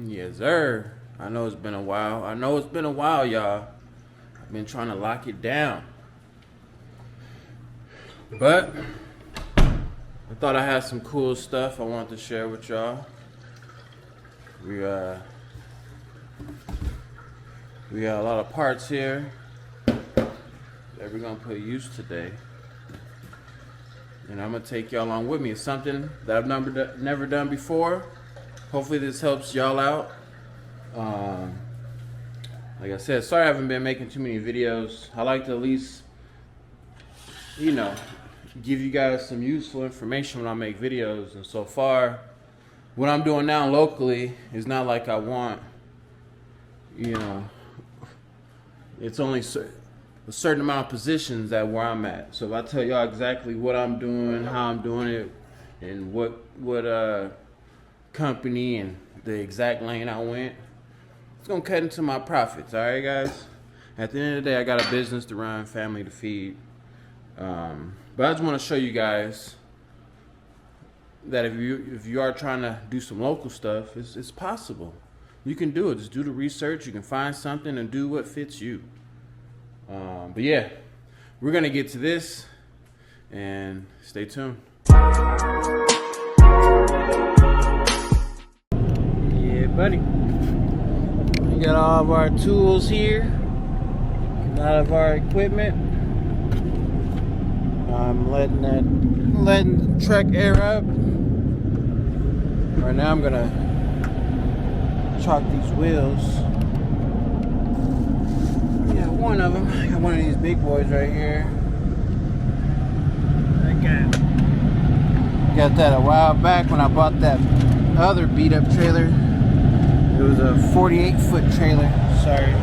Yes, sir. I know it's been a while. Y'all. I've been trying to lock it down. But I thought I had some cool stuff I wanted to share with y'all. We got a lot of parts here that we're gonna put use today. And I'm gonna take y'all along with me. It's something that I've never done before. Hopefully this helps y'all out. Like I said, sorry I haven't been making too many videos. I like to at least, give you guys some useful information when I make videos. And so far, what I'm doing now locally is not like I want, it's only a certain amount of positions at where I'm at. So if I tell y'all exactly what I'm doing, how I'm doing it, and what company and the exact lane I went, it's gonna cut into my profits. All right, guys. At the end of the day, I got a business to run, family to feed. But I just want to show you guys that if you are trying to do some local stuff, it's possible. You can do it. Just do the research. You can find something and do what fits you. But yeah, we're gonna get to this, and stay tuned. Yeah, buddy. We got all of our tools here, a lot of our equipment. I'm letting the truck air up. Right now I'm gonna chalk these wheels. Yeah, one of them. I got one of these big boys right here. I got that a while back when I bought that other beat up trailer. It was a 48-foot trailer. Sorry.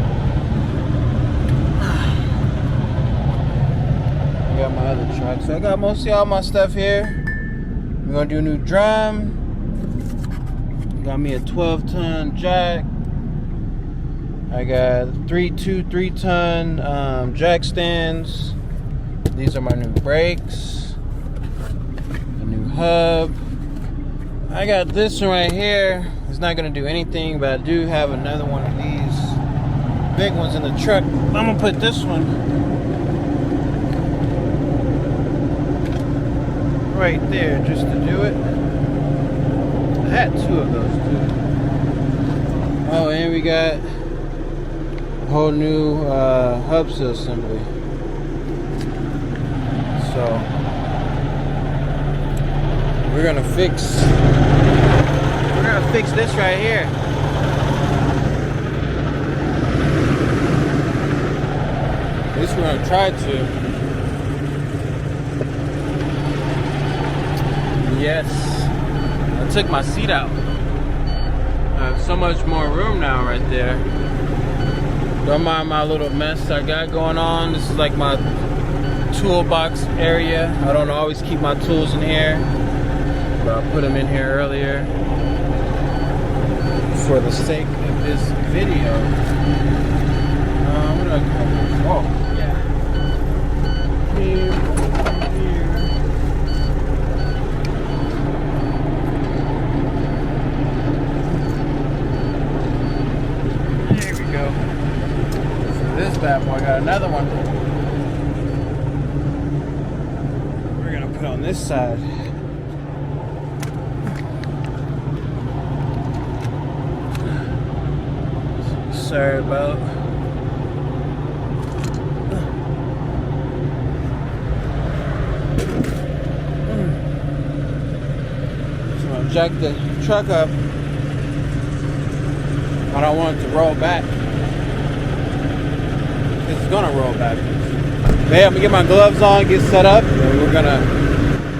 I got my other truck. So I got mostly all my stuff here. We're gonna do a new drum. Got me a 12-ton jack. I got 3-ton jack stands. These are my new brakes. A new hub. I got this one right here. It's not gonna do anything, but I do have another one of these big ones in the truck. I'm gonna put this one right there just to do it. I had two of those too. Oh, and we got a whole new hub seal assembly. So we're gonna fix this right here. At least we're gonna try to. Yes, I took my seat out. I have so much more room now right there. Don't mind my little mess I got going on. This is like my toolbox area. I don't always keep my tools in here, but I put them in here earlier for the sake of this video. I'm gonna oh yeah. Here. There we go. So this bad boy got another one. We're gonna put on this side. Sorry about. So I'll jack the truck up. I don't want it to roll back. It's gonna roll back. But yeah, I'm gonna get my gloves on, get set up, and we're gonna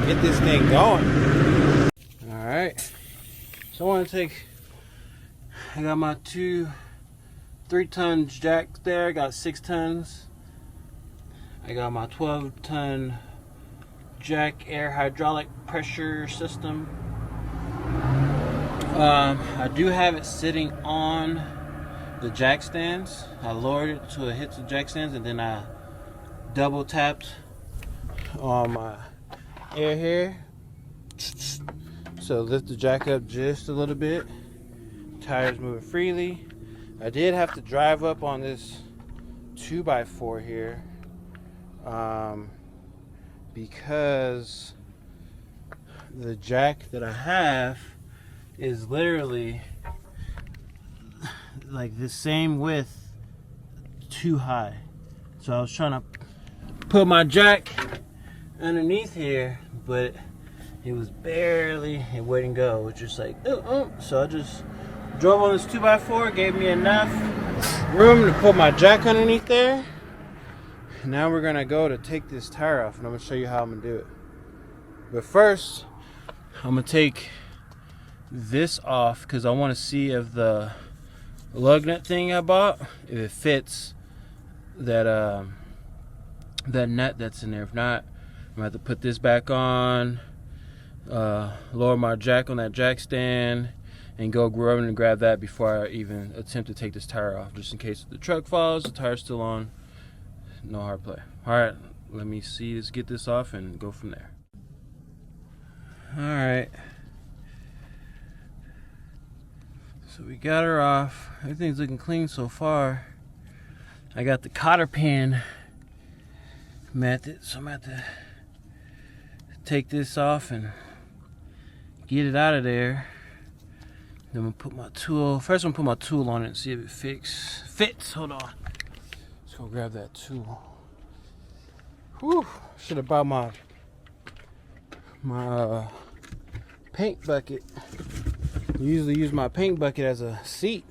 get this thing going. Alright. So I want to I got my 3-ton jacks there. I got 6 tons. I got my 12-ton jack air hydraulic pressure system. I do have it sitting on the jack stands. I lowered it so it hits the jack stands, and then I double tapped on my air here. So lift the jack up just a little bit. Tires moving freely. I did have to drive up on this 2x4 here because the jack that I have is literally like the same width, too high. So I was trying to put my jack underneath here, but it was barely, it wouldn't go. It was just like, so I just drove on this 2x4, gave me enough room to put my jack underneath there. Now we're gonna go to take this tire off, and I'm gonna show you how I'm gonna do it. But first, I'm gonna take this off because I want to see if the lug nut thing I bought, if it fits that that nut that's in there. If not, I'm gonna have to put this back on, lower my jack on that jack stand, and go run and grab that before I even attempt to take this tire off, just in case the truck falls, the tire's still on. No hard play. Alright, let me see, let's get this off and go from there. Alright, so we got her off. Everything's looking clean so far. I got the cotter pin method, so I'm going to have to take this off and get it out of there. Then I'm going to put my tool, first I'm going to put my tool on it and see if it fits. Hold on. Let's go grab that tool. Whew, should have bought my paint bucket. I usually use my paint bucket as a seat.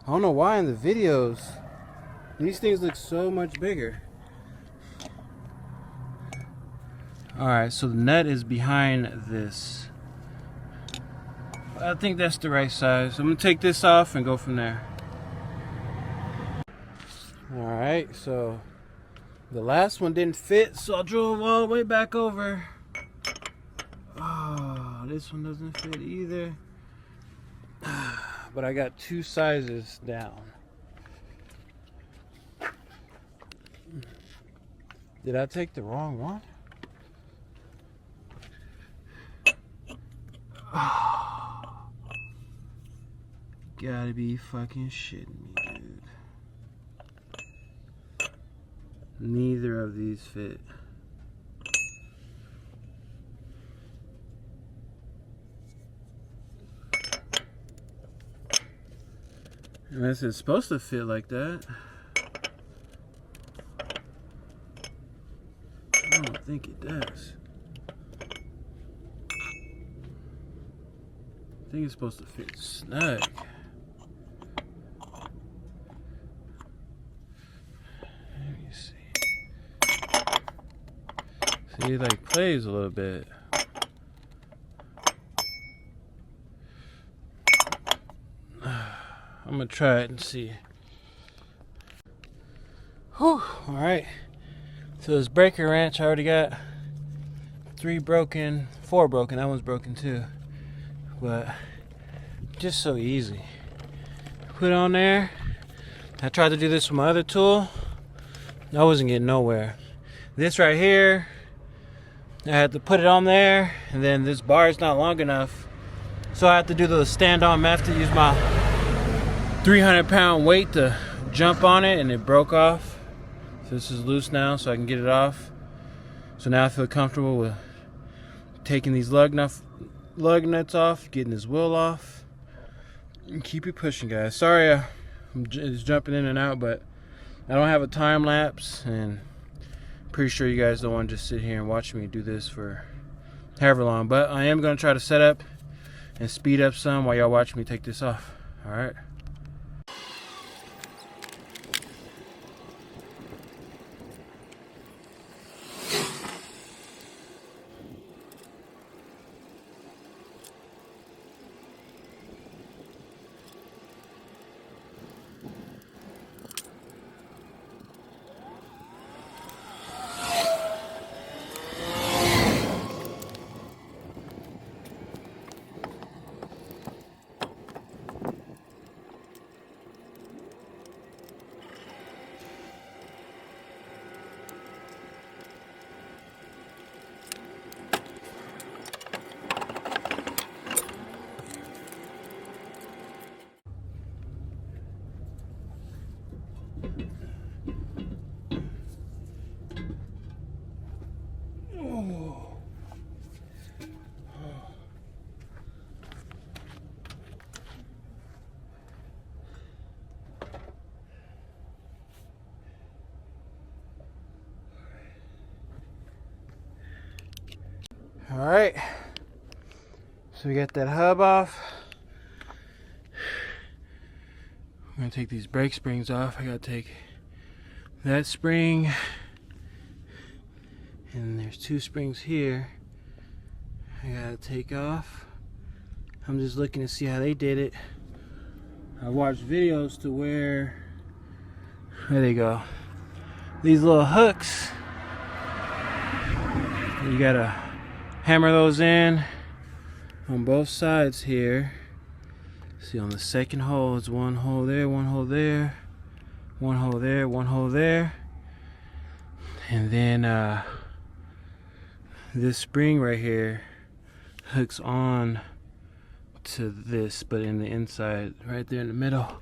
I don't know why in the videos these things look so much bigger. Alright, so the nut is behind this. I think that's the right size. I'm going to take this off and go from there. Alright, so the last one didn't fit, so I drove all the way back over. Oh, this one doesn't fit either. But I got two sizes down. Did I take the wrong one? Oh, gotta be fucking shitting me, dude. Neither of these fit. Unless it's supposed to fit like that. I don't think it does. I think it's supposed to fit snug. Let me see. See, it like plays a little bit. I'm gonna try it and see. Whew, alright. So this breaker wrench, I already got 4 broken. That one's broken too. But just so easy. Put it on there. I tried to do this with my other tool. I wasn't getting nowhere. This right here, I had to put it on there, and then this bar is not long enough. So I have to do the stand-on method, use my 300-pound weight to jump on it, and it broke off. So this is loose now, so I can get it off. So now I feel comfortable with taking these lug nuts off, getting this wheel off, and keep it pushing, guys. Sorry I'm just jumping in and out, but I don't have a time lapse, and pretty sure you guys don't want to just sit here and watch me do this for however long. But I am going to try to set up and speed up some while y'all watch me take this off. Alright. Alright, so we got that hub off. I'm gonna take these brake springs off. I gotta take that spring, and there's 2 springs here I gotta take off. I'm just looking to see how they did it. I watched videos to where, there they go, these little hooks, you gotta hammer those in on both sides here. See, on the second hole, it's 1 hole there, 1 hole there, 1 hole there, 1 hole there, and then this spring right here hooks on to this, but in the inside, right there in the middle.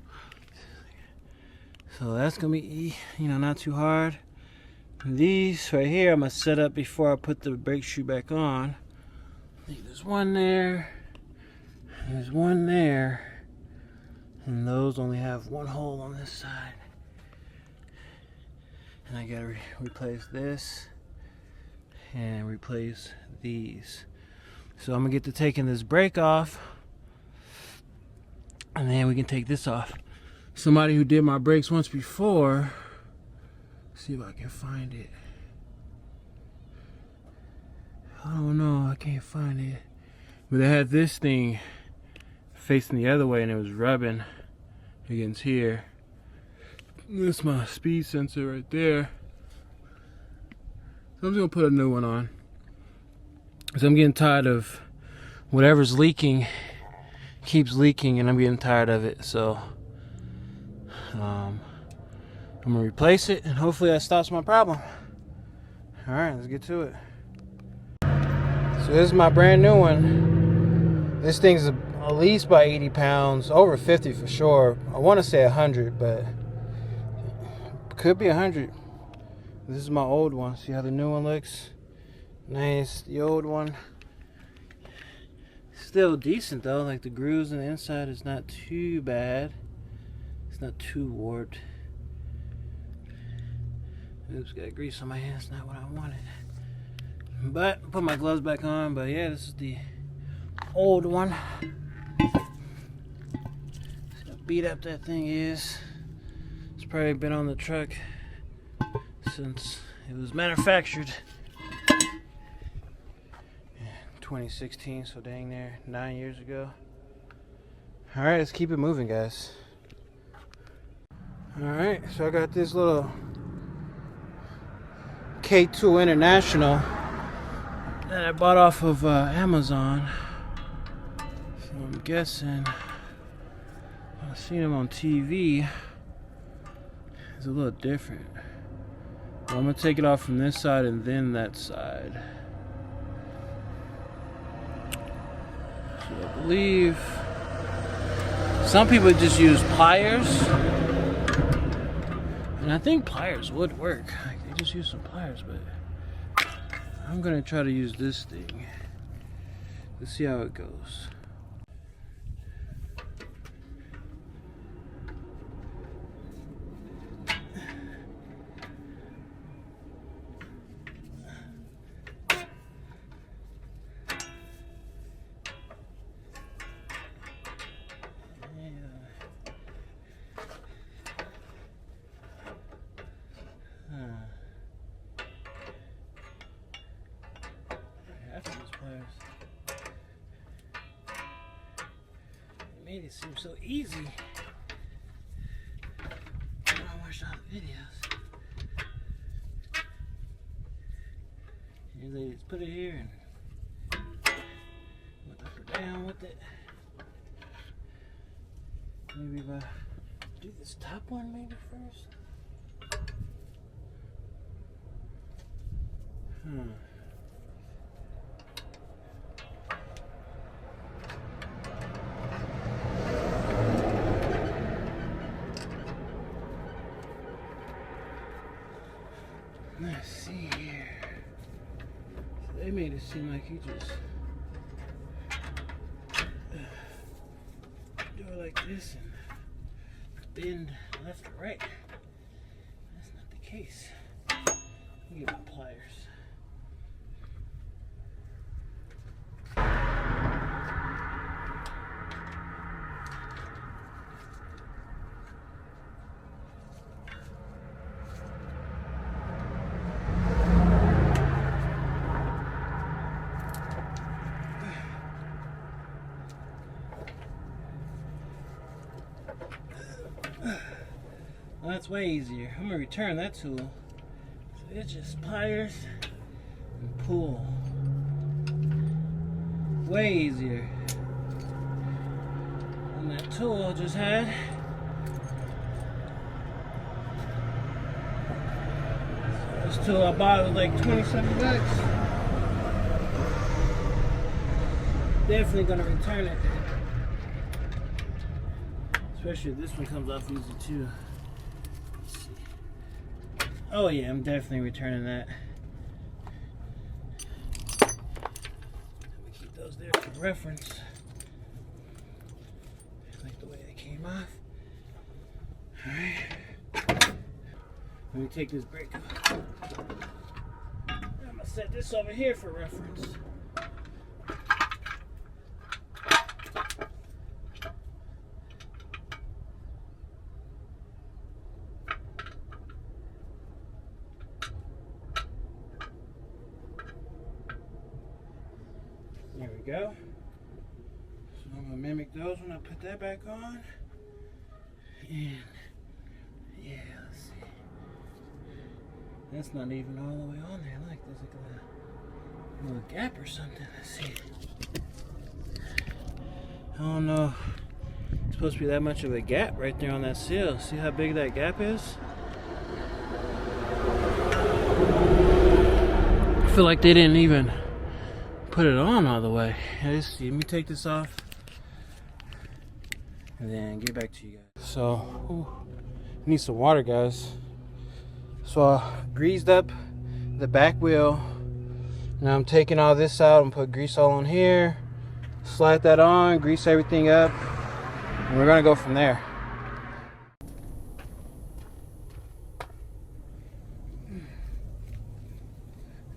So that's gonna be, not too hard. These right here I'm gonna set up before I put the brake shoe back on. There's 1 there, there's 1 there, and those only have 1 hole on this side. And I gotta replace this and replace these. So I'm gonna get to taking this brake off, and then we can take this off. Somebody who did my brakes once before, see if I can find it. I don't know, I can't find it. But they had this thing facing the other way and it was rubbing against here. This is my speed sensor right there. So I'm just gonna put a new one on. Because I'm getting tired of whatever's leaking, keeps leaking, and I'm getting tired of it. So I'm gonna replace it, and hopefully that stops my problem. All right, let's get to it. So this is my brand new one. This thing's at least by 80 pounds, over 50 for sure. I want to say 100, but could be 100. This is my old one. See how the new one looks? Nice. The old one, still decent though. Like the grooves on the inside is not too bad. It's not too warped. Oops, got grease on my hands. Not what I wanted. But put my gloves back on. But yeah, this is the old one. See how beat up that thing is. It's probably been on the truck since it was manufactured. 2016, so dang near 9 years ago. Alright, let's keep it moving, guys. Alright, so I got this little K2 International that I bought off of Amazon. So I'm guessing I've seen them on TV. It's a little different. Well, I'm gonna take it off from this side and then that side. I believe some people just use pliers, and I think pliers would work. Like, they just use some pliers, but I'm gonna try to use this thing. Let's see how it goes. Made it seem so easy when I watched all the videos. Usually just put it here and put the upper down with it. Maybe if I do this top one maybe first. Let's see here. So they made it seem like you just do it like this and bend left or right. That's not the case. Let me get my pliers. Well, that's way easier. I'm gonna return that tool. So it's just pliers and pull. Way easier than that tool I just had. This tool I bought was like 27 bucks. Definitely gonna return it. Especially if this one comes off easy too. Let's see. Oh yeah, I'm definitely returning that. Let me keep those there for reference. I like the way they came off. Alright. Let me take this brake off. I'm gonna set this over here for reference. There we go. So I'm gonna mimic those when I put that back on. And yeah, let's see. That's not even all the way on there. Like there's like a little gap or something. Let's see. I don't know. It's supposed to be that much of a gap right there on that seal. See how big that gap is? I feel like they didn't even put it on all the way. Let's see. Let me take this off and then get back to you guys. So, need some water, guys. So I greased up the back wheel. Now I'm taking all this out and put grease all on here. Slide that on, grease everything up, and we're gonna go from there.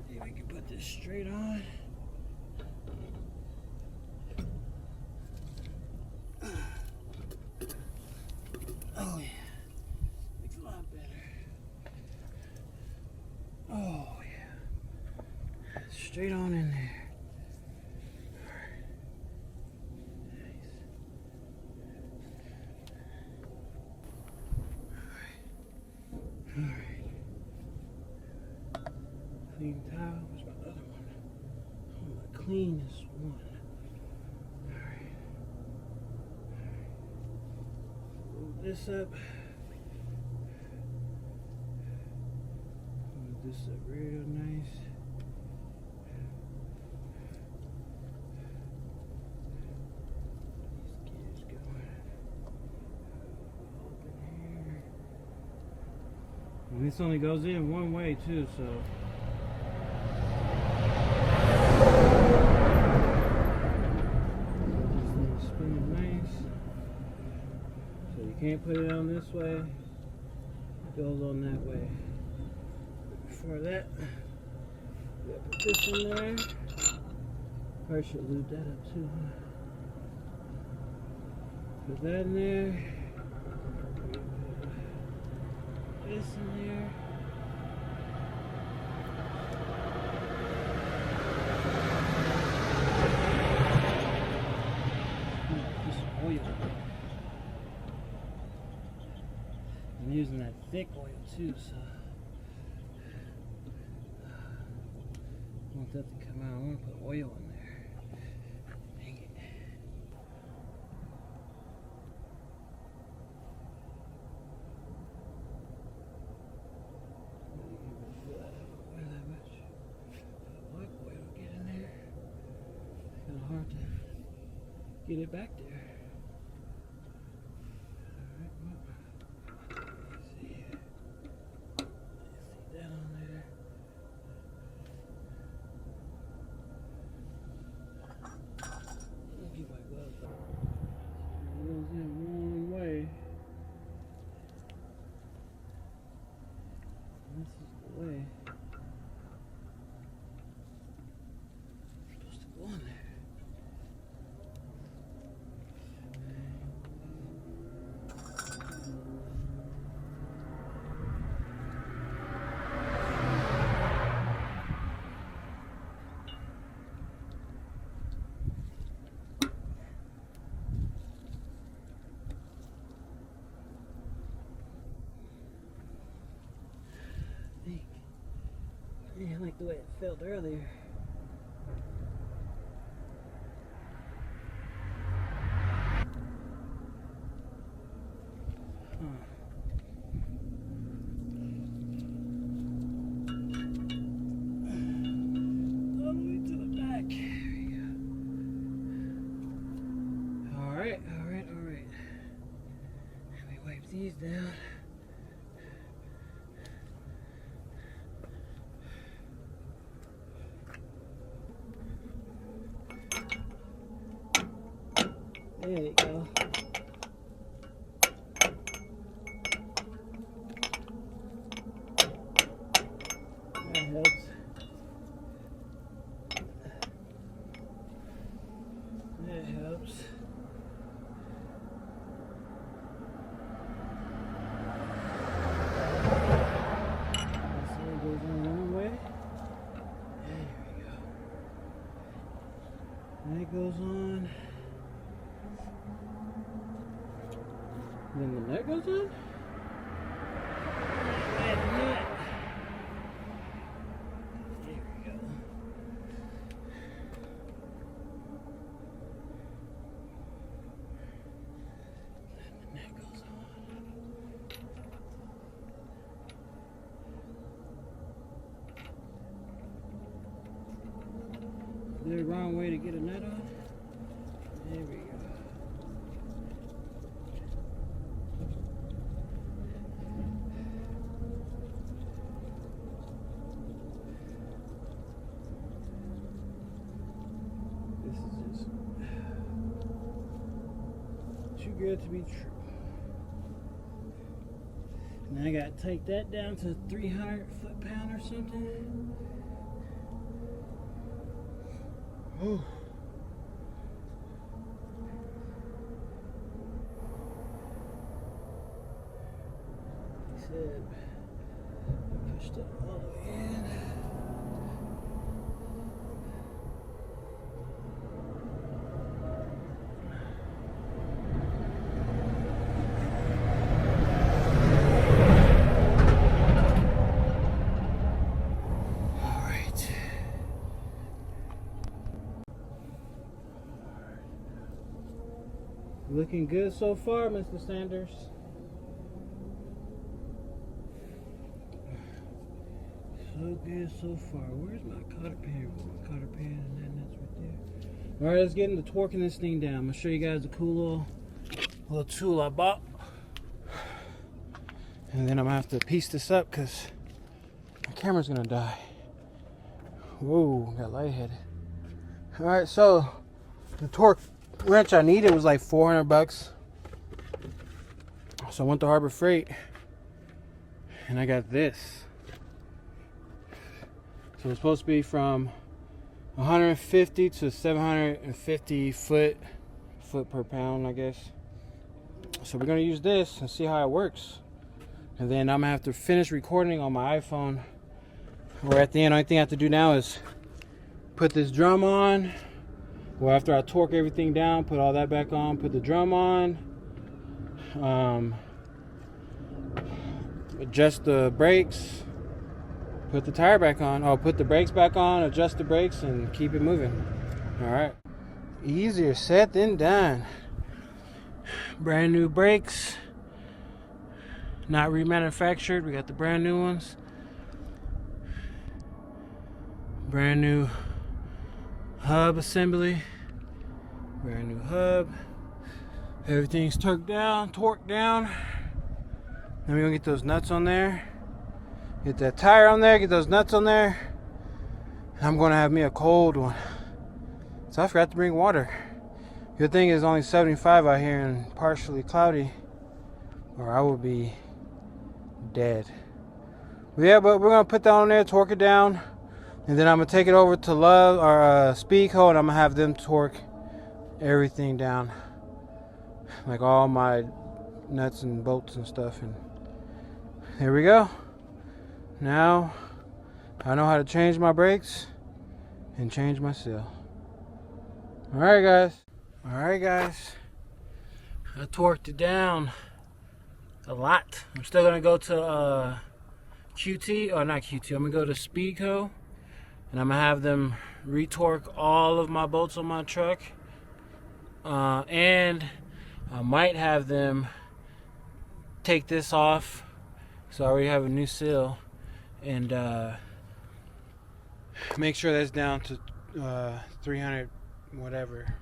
See if we can put this straight on. Oh yeah, looks a lot better. Oh yeah, straight on in there. Alright. Clean towel. Where's my other one? Oh, my cleanest one. Alright. Roll this up. Move this up real nice. These gears going. Open here. And this only goes in one way too, so. This thing's spinning nice. So you can't put it on this way. It goes on that way. But before that, we gotta put this in there. Probably should lube that up too, huh? Put that in there. This in there. Put some oil. I'm using that thick oil too, so I want that to come out. I want to put oil in there. Dang it. Hard to get it back there. Alright, well, see that on there. I'll keep my gloves on. It goes in one way. This is the way. It's supposed to go on there. the way it felt earlier. All the way to the back. There we go. Alright. Let me wipe these down. There you go. That helps. That helps. See, it goes on one way. There we go. That goes on. Then the nut goes on? Add the nut. There we go. Then the nut goes on. Is there a wrong way to get a nut on? There we go. Too good to be true. Now I gotta take that down to 300 foot-pound or something. Oh. He said, I pushed it all the way in. Looking good so far, Mr. Sanders. So good so far. Where's my cotter pan? My cotter pan and that's right there. Alright, let's get into torquing this thing down. I'm gonna show you guys a cool little tool I bought. And then I'm gonna have to piece this up because my camera's gonna die. Whoa, got lightheaded. Alright, so the torque wrench I needed was like $400. So I went to Harbor Freight and I got this. So it's supposed to be from 150 to 750 foot per pound, I guess. So we're gonna use this and see how it works. And then I'm gonna have to finish recording on my iPhone. Or at the end, only thing I have to do now is put this drum on. Well, after I torque everything down, put all that back on, put the drum on, adjust the brakes, put the tire back on, put the brakes back on, adjust the brakes, and keep it moving. All right. Easier said than done. Brand new brakes, not remanufactured. We got the brand new ones. Brand new hub assembly, brand new hub. Everything's torqued down. Then we're gonna get those nuts on there, get that tire on there, get those nuts on there. I'm gonna have me a cold one. So I forgot to bring water. Good thing it's only 75 out here and partially cloudy, or I would be dead. But yeah, but we're gonna put that on there, torque it down. And then I'm going to take it over to Love or Speedco, and I'm going to have them torque everything down. Like all my nuts and bolts and stuff. And here we go. Now I know how to change my brakes and change my seal. Alright guys. I torqued it down a lot. I'm still going to go to QT. Or not QT. I'm going to go to Speedco. and I'm gonna have them retorque all of my bolts on my truck, and I might have them take this off, so I already have a new seal, and make sure that's down to 300 whatever.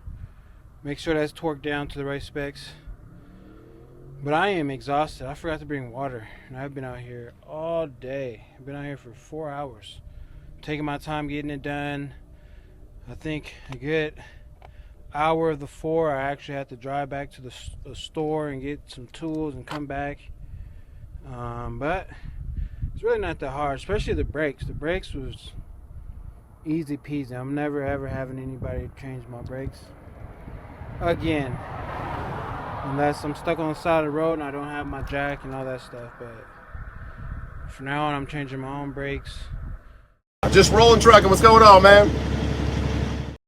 Make sure that's torqued down to the right specs. But I am exhausted. I forgot to bring water, and I've been out here all day. I've been out here for 4 hours, taking my time getting it done. I think a good hour of the 4 I actually had to drive back to the store and get some tools and come back. But it's really not that hard, especially the brakes. The brakes was easy peasy. I'm never ever having anybody change my brakes again, unless I'm stuck on the side of the road and I don't have my jack and all that stuff. But for now on, I'm changing my own brakes. Just rolling trucking. What's going on, man?